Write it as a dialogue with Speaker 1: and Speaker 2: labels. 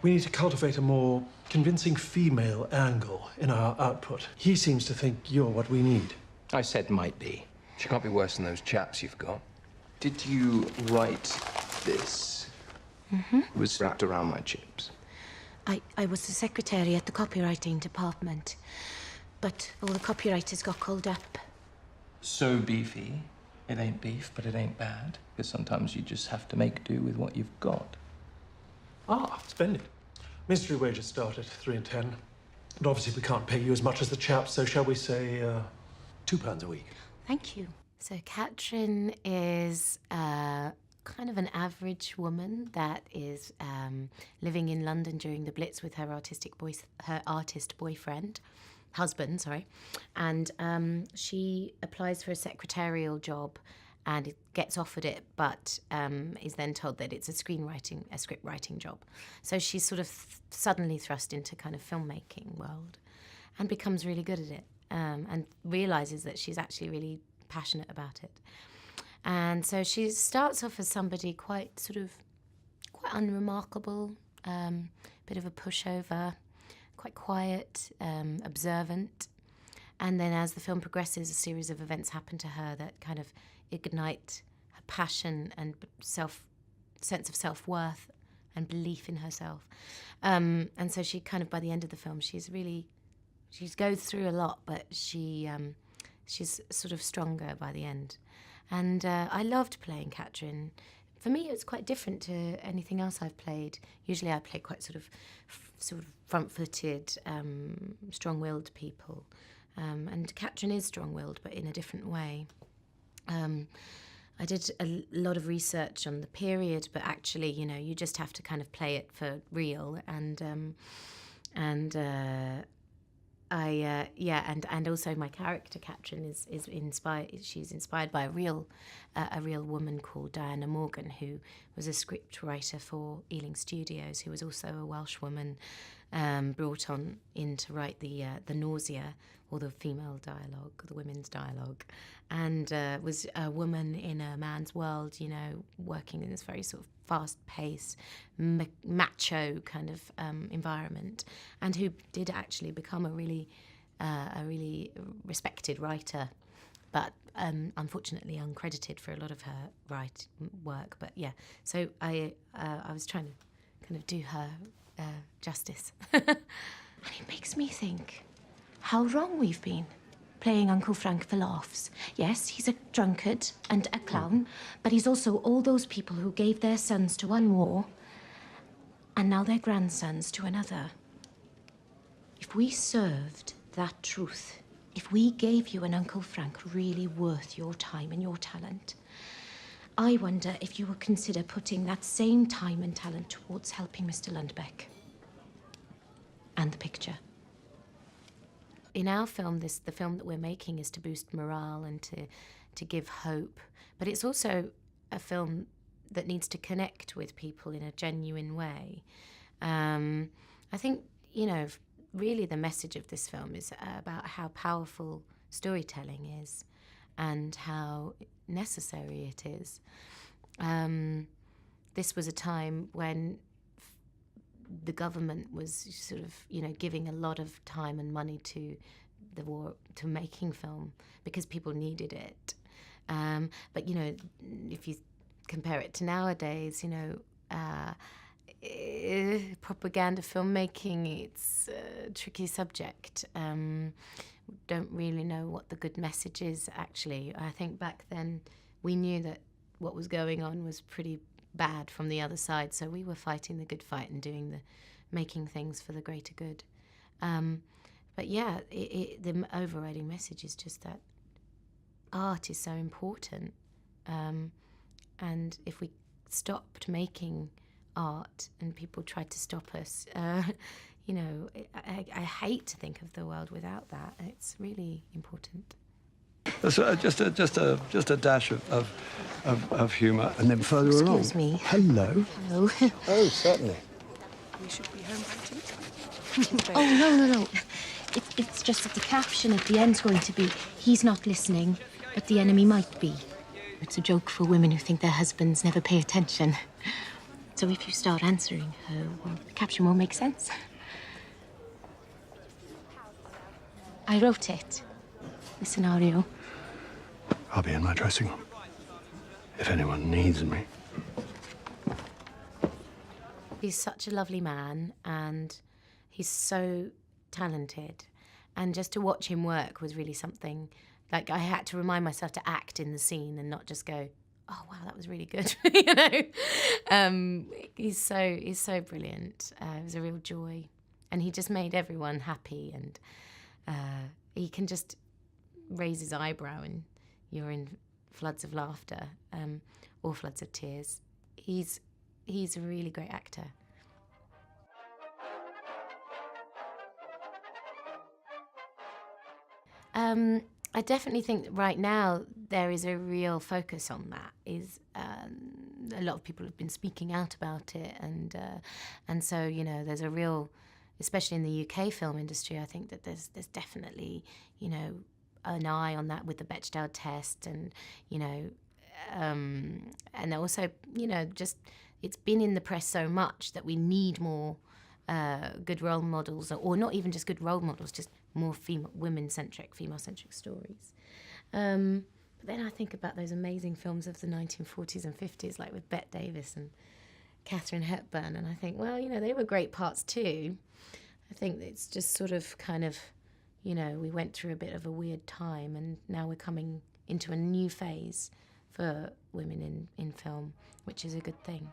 Speaker 1: We need to cultivate a more convincing female angle in our output. He seems to think you're what we need.
Speaker 2: I said might be. She can't be worse than those chaps you've got. Did you write this?
Speaker 3: Mm-hmm.
Speaker 2: It was wrapped around my chips.
Speaker 3: I was the secretary at the copywriting department, but all the copywriters got called up.
Speaker 2: So beefy. It ain't beef, but it ain't bad. Because sometimes you just have to make do with what you've got.
Speaker 1: Ah, splendid. Mystery wages start at 3 and 10. And obviously we can't pay you as much as the chaps, so shall we say £2 a week?
Speaker 3: Thank you. So Katrin is kind of an average woman that is living in London during the Blitz with her artist boyfriend, husband, sorry. And she applies for a secretarial job and gets offered it, but is then told that it's a script writing job. So she's sort of suddenly thrust into kind of filmmaking world and becomes really good at it and realises that she's actually really passionate about it. And so she starts off as somebody quite unremarkable, bit of a pushover, quite quiet, observant. And then as the film progresses, a series of events happen to her that kind of ignite her passion and sense of self-worth and belief in herself. And so she kind of, by the end of the film, she goes through a lot, but she's sort of stronger by the end. And I loved playing Katrin. For me, it's quite different to anything else I've played. Usually I play quite sort of front-footed, strong-willed people. And Katrin is strong-willed, but in a different way. I did a lot of research on the period, but actually, you know, you just have to kind of play it for real. And also my character Katrin is inspired. She's inspired by a real woman called Diana Morgan, who was a script writer for Ealing Studios, who was also a Welsh woman brought on in to write the nausea, or the female dialogue, the women's dialogue, and was a woman in a man's world, you know, working in this very sort of fast-paced, macho kind of environment, and who did actually become a really respected writer, but unfortunately uncredited for a lot of her work. But yeah, so I was trying to kind of do her justice. And it makes me think how wrong we've been playing Uncle Frank for laughs. Yes, he's a drunkard and a clown, but he's also all those people who gave their sons to one war and now their grandsons to another. If we served that truth, if we gave you an Uncle Frank really worth your time and your talent, I wonder if you would consider putting that same time and talent towards helping Mr. Lundbeck and the picture. In our film, the film that we're making is to boost morale and to give hope, but it's also a film that needs to connect with people in a genuine way. I think, you know, really the message of this film is about how powerful storytelling is and how necessary it is. This was a time when the government was sort of, you know, giving a lot of time and money to the war, to making film, because people needed it. But, you know, if you compare it to nowadays, you know, propaganda filmmaking, it's a tricky subject. Don't really know what the good message is, actually. I think back then we knew that what was going on was pretty bad from the other side, so we were fighting the good fight and making things for the greater good. But yeah, the overriding message is just that art is so important, and if we stopped making art and people tried to stop us, you know, I hate to think of the world without that. It's really important.
Speaker 4: So just a dash of humour, and then further along.
Speaker 3: Excuse me.
Speaker 4: Hello.
Speaker 3: Hello.
Speaker 4: Oh, certainly.
Speaker 5: We should be home by tea.
Speaker 3: Oh, no. It's just that the caption at the end's going to be, "He's not listening, but the enemy might be." It's a joke for women who think their husbands never pay attention. So if you start answering her, well, the caption won't make sense. I wrote it, the scenario.
Speaker 4: I'll be in my dressing room. If anyone needs me.
Speaker 3: He's such a lovely man, and he's so talented. And just to watch him work was really something. Like, I had to remind myself to act in the scene and not just go, oh, wow, that was really good, you know? He's so brilliant. It was a real joy. And he just made everyone happy, and he can just raise his eyebrow and you're in floods of laughter or floods of tears. He's a really great actor. I definitely think that right now there is a real focus on that. A lot of people have been speaking out about it, and so, you know, there's a real, especially in the UK film industry, I think that there's definitely, you know, an eye on that with the Bechdel test, and, you know, and also, you know, just it's been in the press so much that we need more good role models, or not even just good role models, just more female-centric stories. But then I think about those amazing films of the 1940s and 50s, like with Bette Davis and Katharine Hepburn, and I think, well, you know, they were great parts too. I think it's just sort of kind of, you know, we went through a bit of a weird time, and now we're coming into a new phase for women in film, which is a good thing.